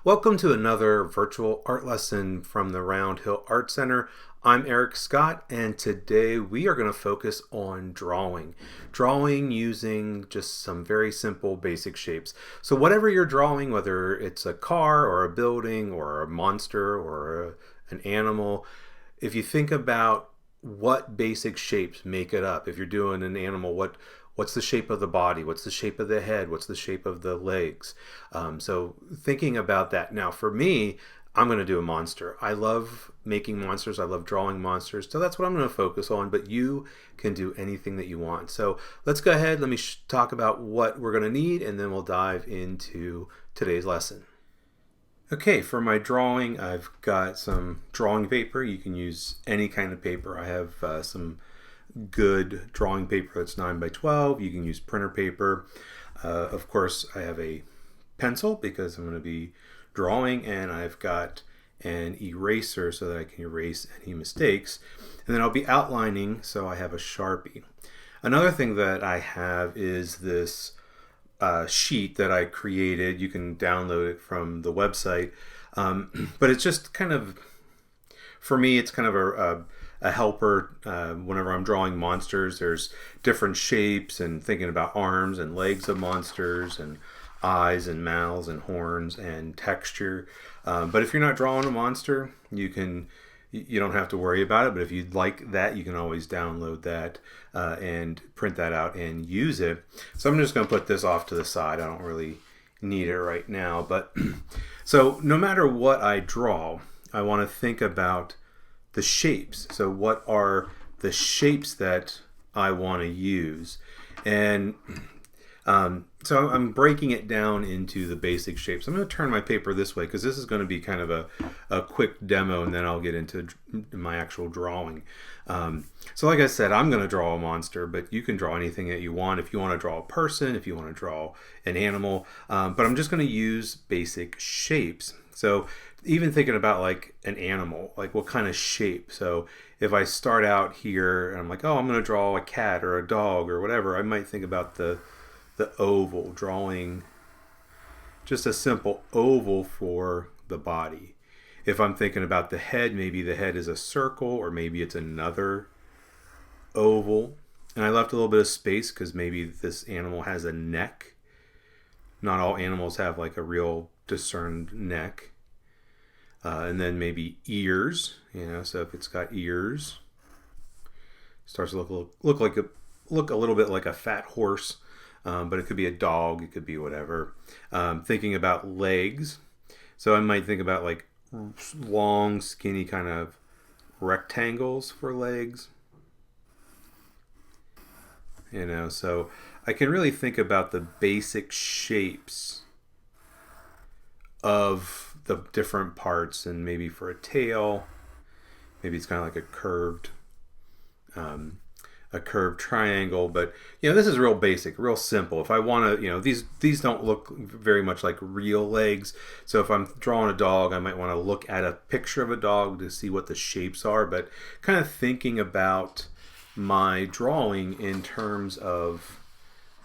Welcome to another virtual art lesson from the Round Hill Art Center. I'm Eric Scott, and today we are going to focus on drawing. Drawing using just some very simple basic shapes. So whatever you're drawing, whether it's a car or a building or a monster or an animal, if you think about what basic shapes make it up. If you're doing an animal, what's the shape of the body? What's the shape of the head? What's the shape of the legs? So thinking about that. Now for me, I'm going to do a monster. I love making monsters. I love drawing monsters. So that's what I'm going to focus on, but you can do anything that you want. So let's go ahead. Let me talk about what we're going to need, and then we'll dive into today's lesson. Okay, for my drawing, I've got some drawing paper. You can use any kind of paper. I have some good drawing paper that's 9 by 12. You can use printer paper. Of course, I have a pencil because I'm going to be drawing, and I've got an eraser so that I can erase any mistakes. And then I'll be outlining, so I have a Sharpie. Another thing that I have is this sheet that I created. You can download it from the website, but it's just kind of, for me, it's kind of a helper. Whenever I'm drawing monsters, there's different shapes and thinking about arms and legs of monsters and eyes and mouths and horns and texture. But if you're not drawing a monster, you don't have to worry about it. But if you'd like that, you can always download that and print that out and use it. So I'm just going to put this off to the side. I don't really need it right now. But so no matter what I draw, I want to think about the shapes. So what are the shapes that I want to use? And so I'm breaking it down into the basic shapes. I'm going to turn my paper this way because this is going to be kind of a quick demo, and then I'll get into my actual drawing. So like I said, I'm going to draw a monster, but you can draw anything that you want. If you want to draw a person, if you want to draw an animal, but I'm just going to use basic shapes. So even thinking about like an animal, like what kind of shape. So if I start out here and I'm like, oh, I'm going to draw a cat or a dog or whatever, I might think about the oval, drawing just a simple oval for the body. If I'm thinking about the head, maybe the head is a circle, or maybe it's another oval. And I left a little bit of space because maybe this animal has a neck. Not all animals have like a real discerned neck. And then maybe ears, so if it's got ears, starts to look a little bit like a fat horse. But it could be a dog, it could be whatever. Thinking about legs, so I might think about like long, skinny kind of rectangles for legs. So I can really think about the basic shapes of the different parts, and maybe for a tail, maybe it's kind of like a curved triangle. But this is real basic, real simple. If I want to, these don't look very much like real legs. So if I'm drawing a dog, I might want to look at a picture of a dog to see what the shapes are, but kind of thinking about my drawing in terms of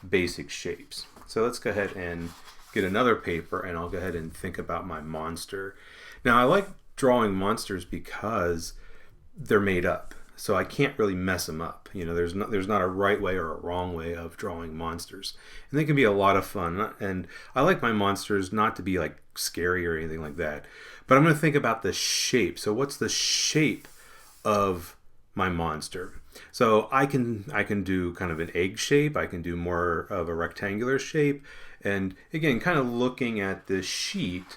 basic shapes. So let's go ahead and get another paper, and I'll go ahead and think about my monster. Now I like drawing monsters because they're made up. So I can't really mess them up. There's not a right way or a wrong way of drawing monsters. And they can be a lot of fun. And I like my monsters not to be like scary or anything like that. But I'm going to think about the shape. So what's the shape of my monster? So I can do kind of an egg shape. I can do more of a rectangular shape. And again, kind of looking at this sheet,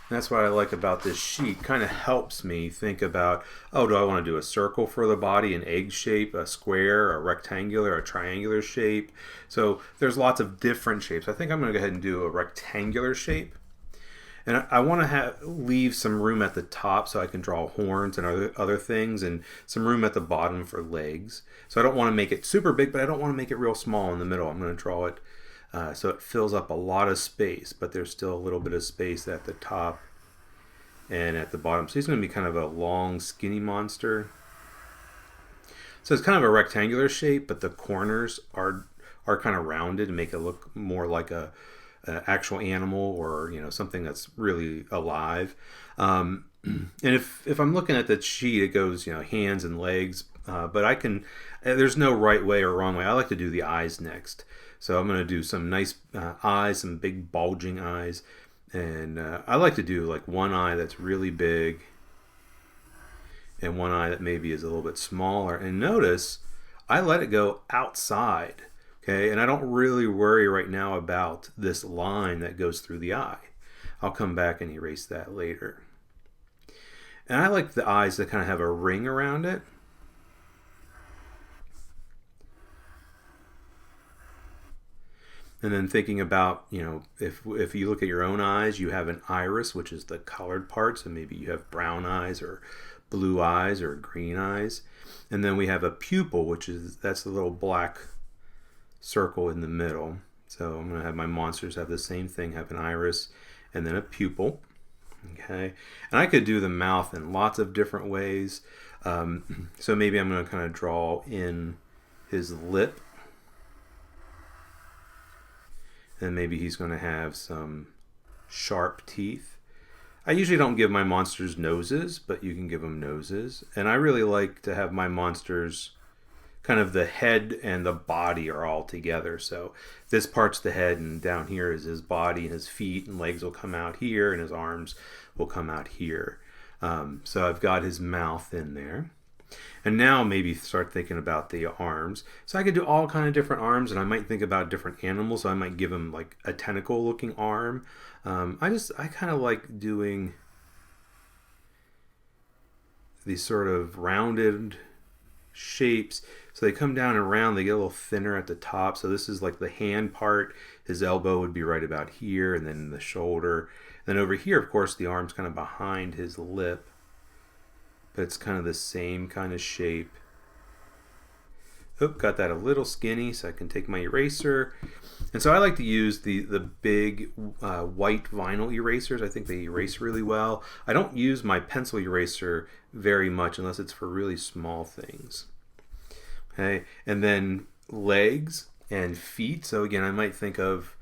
that's what I like about this sheet. Kind of helps me think about, do I want to do a circle for the body, an egg shape, a square, a rectangular, a triangular shape? So there's lots of different shapes. I think I'm going to go ahead and do a rectangular shape. And I want to leave some room at the top so I can draw horns and other things, and some room at the bottom for legs. So I don't want to make it super big, but I don't want to make it real small in the middle. I'm going to draw it so it fills up a lot of space, but there's still a little bit of space at the top and at the bottom. So he's going to be kind of a long, skinny monster. So it's kind of a rectangular shape, but the corners are kind of rounded and make it look more like a actual animal or something that's really alive. And if I'm looking at the sheet, it goes hands and legs, but I can. There's no right way or wrong way. I like to do the eyes next. So I'm going to do some nice eyes, some big bulging eyes. And I like to do like one eye that's really big and one eye that maybe is a little bit smaller. And notice I let it go outside. Okay, and I don't really worry right now about this line that goes through the eye. I'll come back and erase that later. And I like the eyes that kind of have a ring around it. And then thinking about, if you look at your own eyes, you have an iris, which is the colored part. So maybe you have brown eyes or blue eyes or green eyes. And then we have a pupil, that's the little black circle in the middle. So I'm going to have my monsters have the same thing, have an iris and then a pupil. Okay. And I could do the mouth in lots of different ways. So maybe I'm going to kind of draw in his lip. And maybe he's going to have some sharp teeth. I usually don't give my monsters noses, but you can give them noses. And I really like to have my monsters kind of the head and the body are all together. So this part's the head and down here is his body, and his feet and legs will come out here and his arms will come out here. So I've got his mouth in there. And now maybe start thinking about the arms. So I could do all kind of different arms, and I might think about different animals. So I might give him like a tentacle looking arm. I kind of like doing these sort of rounded shapes. So they come down and round, they get a little thinner at the top. So this is like the hand part. His elbow would be right about here, and then the shoulder. Then over here, of course, the arm's kind of behind his lip. But it's kind of the same kind of shape. Got that a little skinny, so I can take my eraser. And so I like to use the big white vinyl erasers. I think they erase really well. I don't use my pencil eraser very much unless it's for really small things. Okay, and then legs and feet. So again, I might think of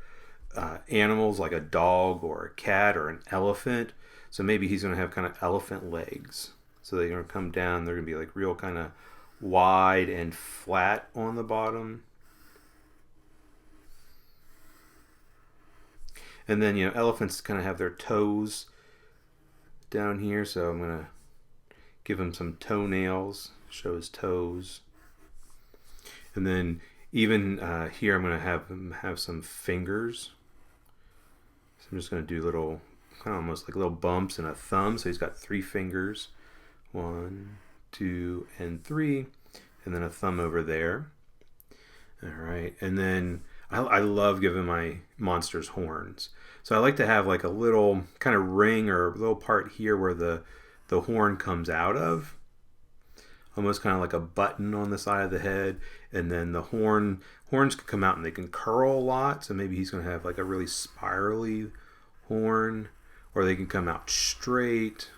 animals like a dog or a cat or an elephant. So maybe he's going to have kind of elephant legs. So they're going to come down. They're going to be like real kind of wide and flat on the bottom. And then, elephants kind of have their toes down here. So I'm going to give him some toenails, show his toes. And then even here, I'm going to have him have some fingers. So I'm just going to do little, kind of almost like little bumps and a thumb. So he's got 3 fingers. 1, 2, and 3, and then a thumb over there. All right, and then I love giving my monsters horns. So I like to have like a little kind of ring or a little part here where the horn comes out of, almost kind of like a button on the side of the head, and then the horns can come out and they can curl a lot. So maybe he's going to have like a really spirally horn, or they can come out straight.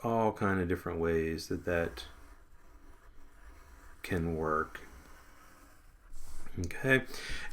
All kind of different ways that can work. Okay,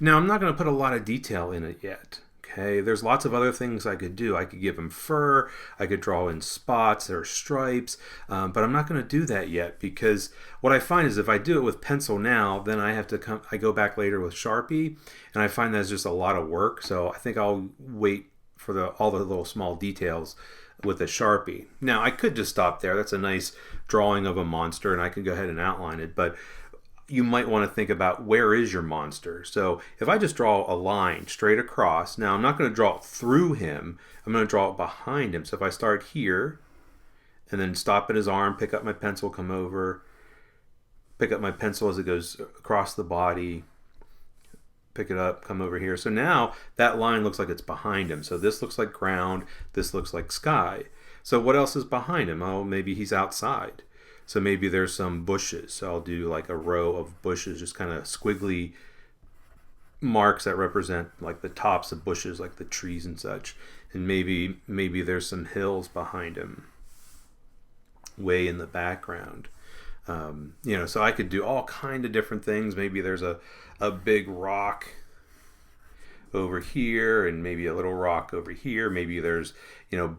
now I'm not going to put a lot of detail in it yet. Okay, there's lots of other things I could do. I could give him fur, I could draw in spots or stripes, but I'm not going to do that yet, because what I find is if I do it with pencil now, then I go back later with Sharpie, and I find that's just a lot of work. So I think I'll wait for all the little small details with a Sharpie. Now I could just stop there. That's a nice drawing of a monster, and I can go ahead and outline it, but you might want to think about where is your monster. So if I just draw a line straight across, now I'm not going to draw it through him, I'm going to draw it behind him. So if I start here and then stop at his arm, pick up my pencil, come over, pick up my pencil as it goes across the body, pick it up, come over here. So now that line looks like it's behind him. So this looks like ground, this looks like sky. So what else is behind him? Oh, maybe he's outside. So maybe there's some bushes. So I'll do like a row of bushes, just kind of squiggly marks that represent like the tops of bushes, like the trees and such. And maybe there's some hills behind him, way in the background. So I could do all kind of different things. Maybe there's a big rock over here and maybe a little rock over here. Maybe there's,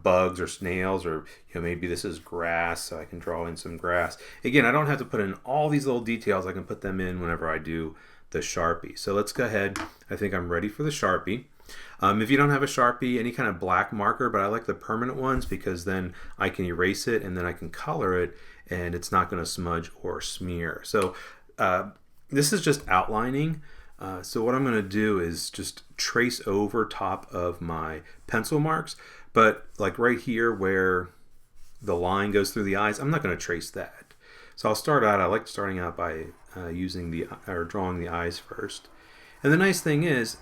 bugs or snails, or, maybe this is grass, so I can draw in some grass. Again, I don't have to put in all these little details. I can put them in whenever I do the Sharpie. So let's go ahead. I think I'm ready for the Sharpie. If you don't have a Sharpie, any kind of black marker, but I like the permanent ones because then I can erase it and then I can color it and it's not going to smudge or smear. So this is just outlining. So what I'm going to do is just trace over top of my pencil marks, but like right here where the line goes through the eyes, I'm not going to trace that. So I'll start out, I like starting out by drawing the eyes first. And the nice thing is,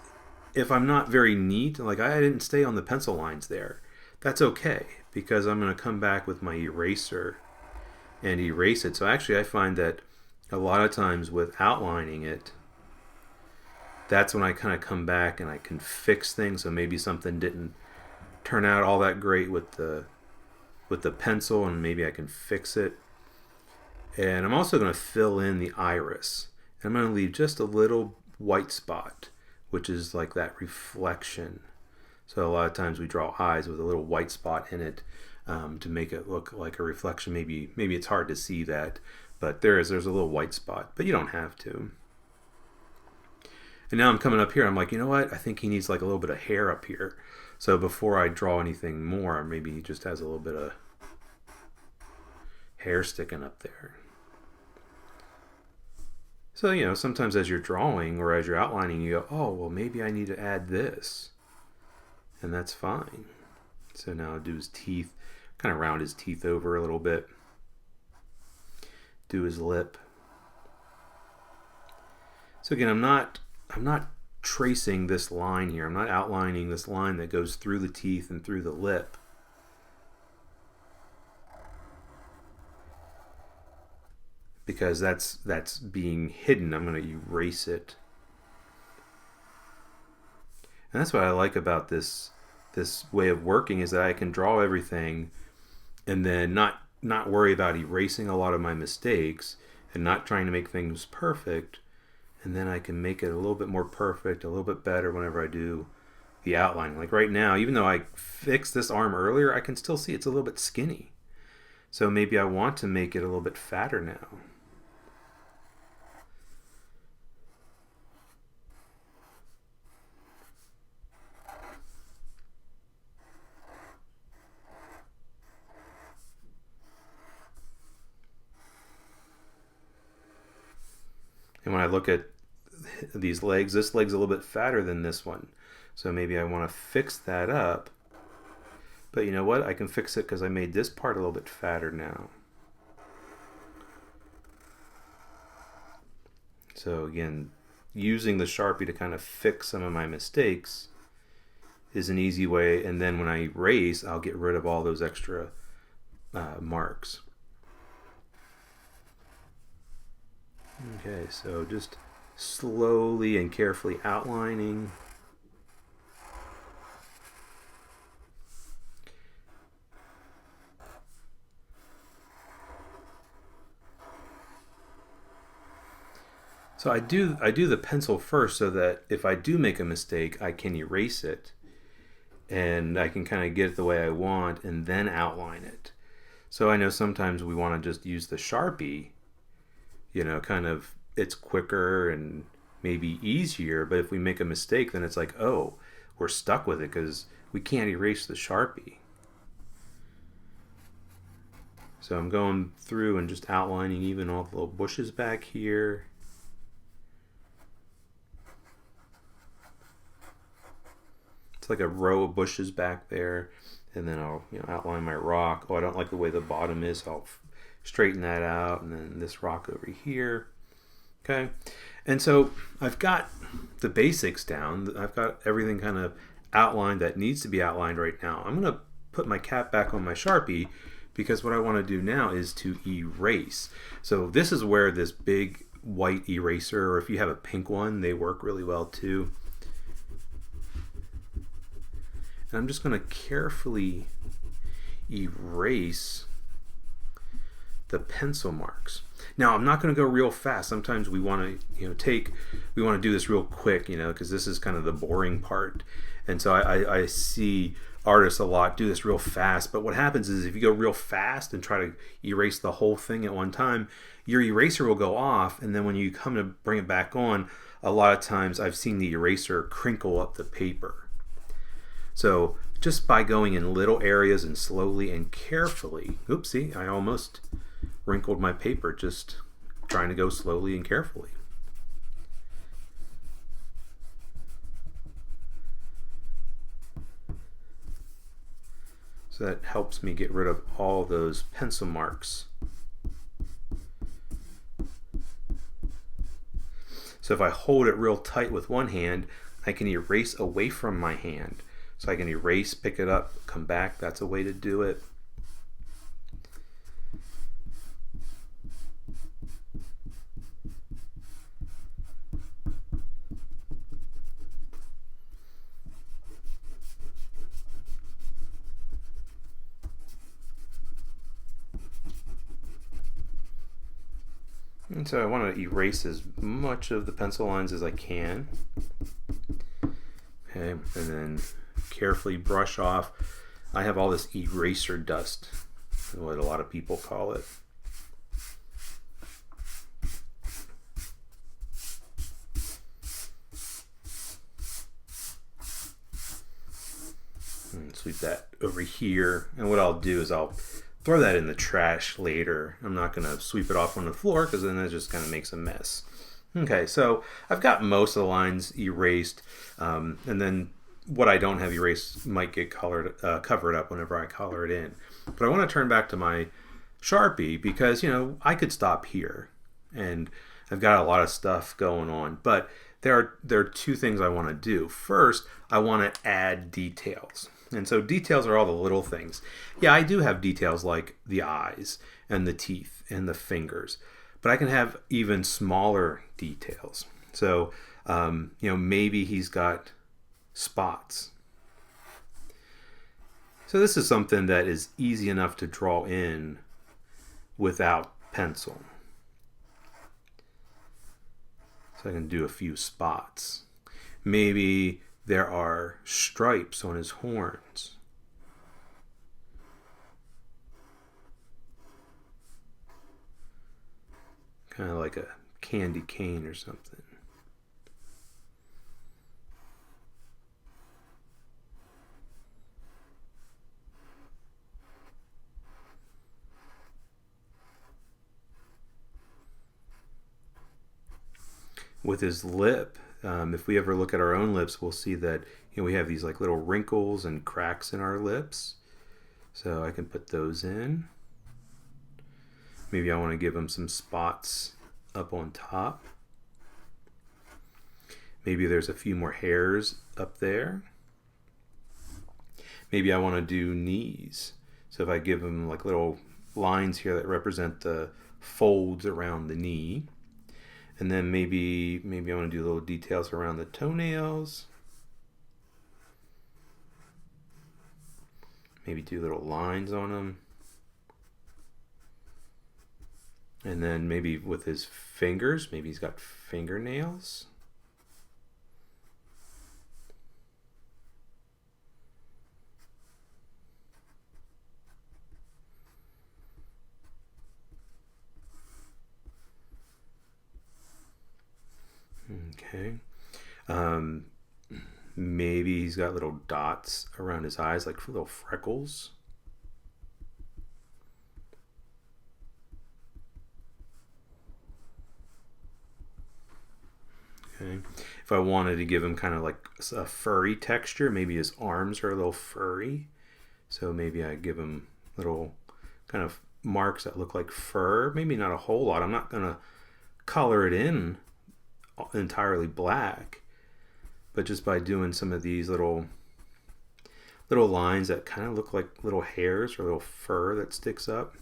if I'm not very neat, like I didn't stay on the pencil lines there, that's okay, because I'm going to come back with my eraser and erase it. So actually I find that a lot of times with outlining it, that's when I kind of come back and I can fix things. So maybe something didn't turn out all that great with the pencil, and maybe I can fix it. And I'm also going to fill in the iris. I'm going to leave just a little white spot, which is like that reflection. So a lot of times we draw eyes with a little white spot in it to make it look like a reflection. Maybe it's hard to see that, but there's a little white spot, but you don't have to. And now I'm coming up here, I'm like, you know what? I think he needs like a little bit of hair up here. So before I draw anything more, maybe he just has a little bit of hair sticking up there. So, sometimes as you're drawing or as you're outlining, you go, oh, well, maybe I need to add this. And that's fine. So now I'll do his teeth, kind of round his teeth over a little bit. Do his lip. So again, I'm not tracing this line here. I'm not outlining this line that goes through the teeth and through the lip. Because that's being hidden. I'm going to erase it. And that's what I like about this way of working, is that I can draw everything and then not worry about erasing a lot of my mistakes and not trying to make things perfect. And then I can make it a little bit more perfect, a little bit better whenever I do the outlining. Like right now, even though I fixed this arm earlier, I can still see it's a little bit skinny. So maybe I want to make it a little bit fatter now. And when I look at these legs, this leg's a little bit fatter than this one. So maybe I want to fix that up. But you know what? I can fix it because I made this part a little bit fatter now. So again, using the Sharpie to kind of fix some of my mistakes is an easy way. And then when I erase, I'll get rid of all those extra marks. Okay, so just slowly and carefully outlining. So I do the pencil first so that if I do make a mistake, I can erase it and I can kind of get it the way I want and then outline it. So I know sometimes we want to just use the Sharpie, kind of, it's quicker and maybe easier, but if we make a mistake, then it's like, oh, we're stuck with it because we can't erase the Sharpie. So I'm going through and just outlining even all the little bushes back here. It's like a row of bushes back there, and then I'll outline my rock. Oh, I don't like the way the bottom is, so I'll straighten that out, and then this rock over here. Okay, and so I've got the basics down. I've got everything kind of outlined that needs to be outlined right now. I'm going to put my cap back on my Sharpie because what I want to do now is to erase. So this is where this big white eraser, or if you have a pink one, they work really well too. And I'm just going to carefully erase the pencil marks. Now I'm not going to go real fast. Sometimes we want to, we want to do this real quick, because this is kind of the boring part. And so I see artists a lot do this real fast. But what happens is if you go real fast and try to erase the whole thing at one time, your eraser will go off. And then when you come to bring it back on, a lot of times I've seen the eraser crinkle up the paper. So just by going in little areas and slowly and carefully, oopsie, I almost wrinkled my paper just trying to go slowly and carefully. So that helps me get rid of all those pencil marks. So if I hold it real tight with one hand, I can erase away from my hand. So I can erase, pick it up, come back. That's a way to do it. And so I want to erase as much of the pencil lines as I can. Okay, and then carefully brush off. I have all this eraser dust, what a lot of people call it. And sweep that over here. And what I'll do is I'll throw that in the trash later. I'm not going to sweep it off on the floor because then that just kind of makes a mess. Okay, so I've got most of the lines erased, and then what I don't have erased might get covered up whenever I color it in. But I want to turn back to my Sharpie because, I could stop here, and I've got a lot of stuff going on. But there are two things I want to do. First, I want to add details. And so details are all the little things. Yeah, I do have details like the eyes and the teeth and the fingers, but I can have even smaller details. So, maybe he's got spots. So this is something that is easy enough to draw in without pencil. So I can do a few spots. Maybe there are stripes on his horns. Kind of like a candy cane or something. With his lip, if we ever look at our own lips, we'll see that we have these like little wrinkles and cracks in our lips. So I can put those in. Maybe I want to give him some spots up on top. Maybe there's a few more hairs up there. Maybe I want to do knees. So if I give him like little lines here that represent the folds around the knee. And then maybe I want to do little details around the toenails. Maybe do little lines on them. And then maybe with his fingers, maybe he's got fingernails. Okay. Maybe he's got little dots around his eyes, like little freckles. Okay. If I wanted to give him kind of like a furry texture, maybe his arms are a little furry. So maybe I give him little kind of marks that look like fur. Maybe not a whole lot. I'm not going to color it in entirely black, but just by doing some of these little lines that kind of look like little hairs or little fur that sticks up.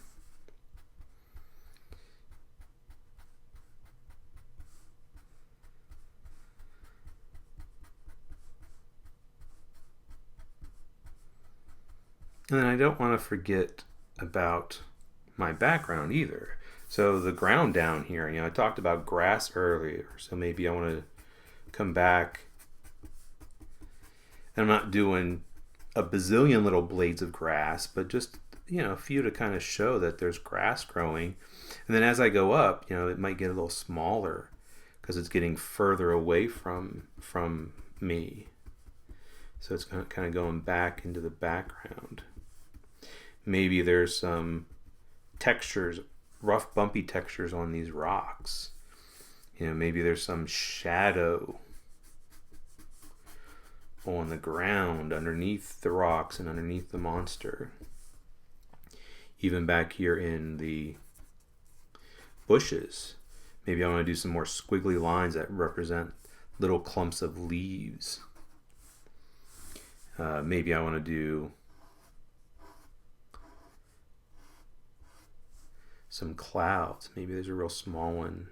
And then I don't want to forget about my background either. So the ground down here, I talked about grass earlier, so maybe I want to come back, and I'm not doing a bazillion little blades of grass, but just a few to kind of show that there's grass growing. And then as I go up, it might get a little smaller because it's getting further away from me. So it's kind of going back into the background. Maybe there's some textures, rough bumpy textures on these rocks. Maybe there's some shadow on the ground underneath the rocks and underneath the monster. Even back here in the bushes, maybe I want to do some more squiggly lines that represent little clumps of leaves. Maybe I want to do some clouds. Maybe there's a real small one.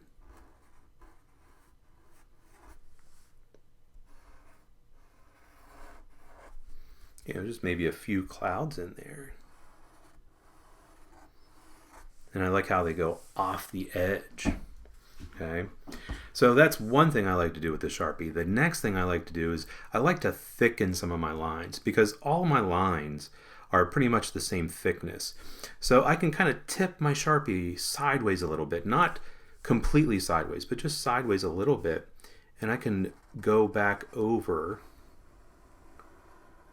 Just maybe a few clouds in there. And I like how they go off the edge. Okay, so that's one thing I like to do with the Sharpie. The next thing I like to do is I like to thicken some of my lines, because all my lines are pretty much the same thickness. So I can kind of tip my Sharpie sideways a little bit, not completely sideways, but just sideways a little bit, and I can go back over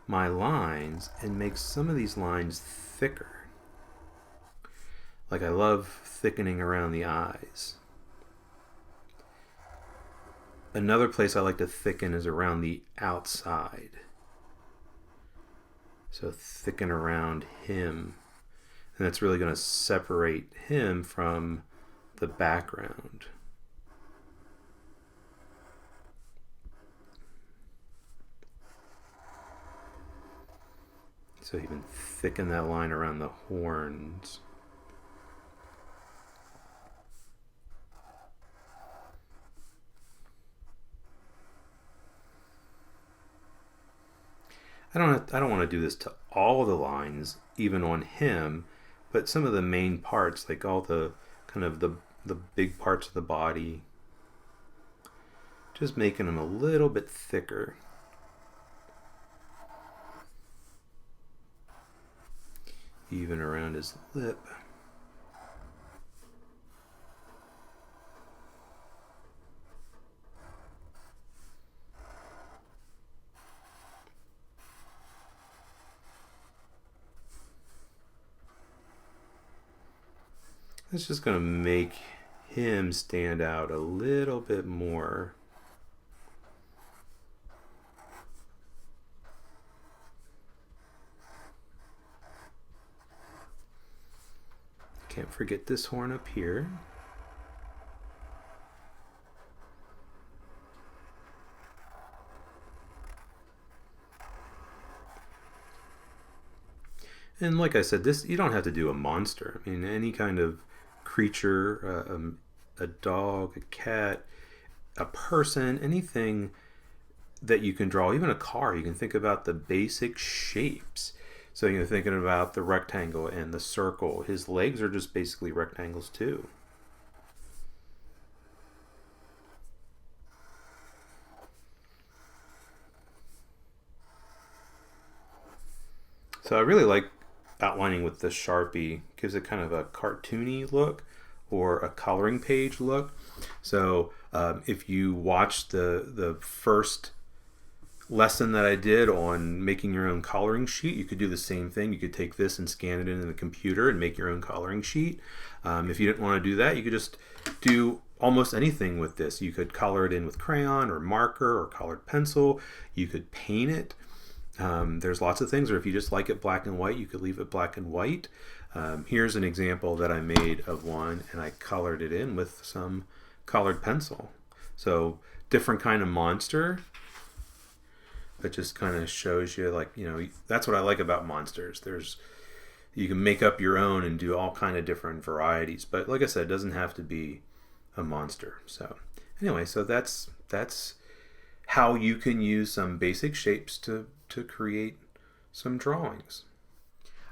my lines and make some of these lines thicker. Like I love thickening around the eyes. Another place I like to thicken is around the outside. So thicken around him. And that's really going to separate him from the background. So even thicken that line around the horns. I don't want to do this to all the lines, even on him, but some of the main parts, like all the kind of the big parts of the body, just making them a little bit thicker. Even around his lip. It's just going to make him stand out a little bit more. Can't forget this horn up here. And like I said, this, you don't have to do a monster. I mean, any kind of creature, a dog, a cat, a person, anything that you can draw, even a car. You can think about the basic shapes. So you're thinking about the rectangle and the circle. His legs are just basically rectangles too. So I really like outlining with the Sharpie. Gives it kind of a cartoony look or a coloring page look. So if you watch the first lesson that I did on making your own coloring sheet, you could do the same thing. You could take this and scan it into the computer and make your own coloring sheet. If you didn't want to do that, you could just do almost anything with this. You could color it in with crayon or marker or colored pencil. You could paint it. There's lots of things, or if you just like it black and white, you could leave it black and white. Here's an example that I made of one, and I colored it in with some colored pencil. So different kind of monster. It just kind of shows you, like, that's what I like about monsters. You can make up your own and do all kind of different varieties. But like I said, it doesn't have to be a monster. So anyway, so that's how you can use some basic shapes to create some drawings.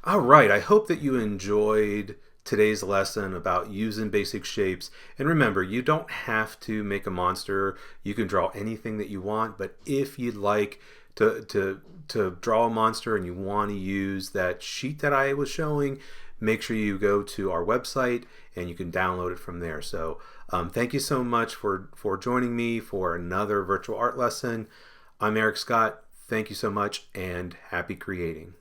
All right, I hope that you enjoyed today's lesson about using basic shapes. And remember, you don't have to make a monster. You can draw anything that you want, but if you'd like to draw a monster and you want to use that sheet that I was showing, make sure you go to our website and you can download it from there. So thank you so much for joining me for another virtual art lesson. I'm Eric Scott. Thank you so much and happy creating.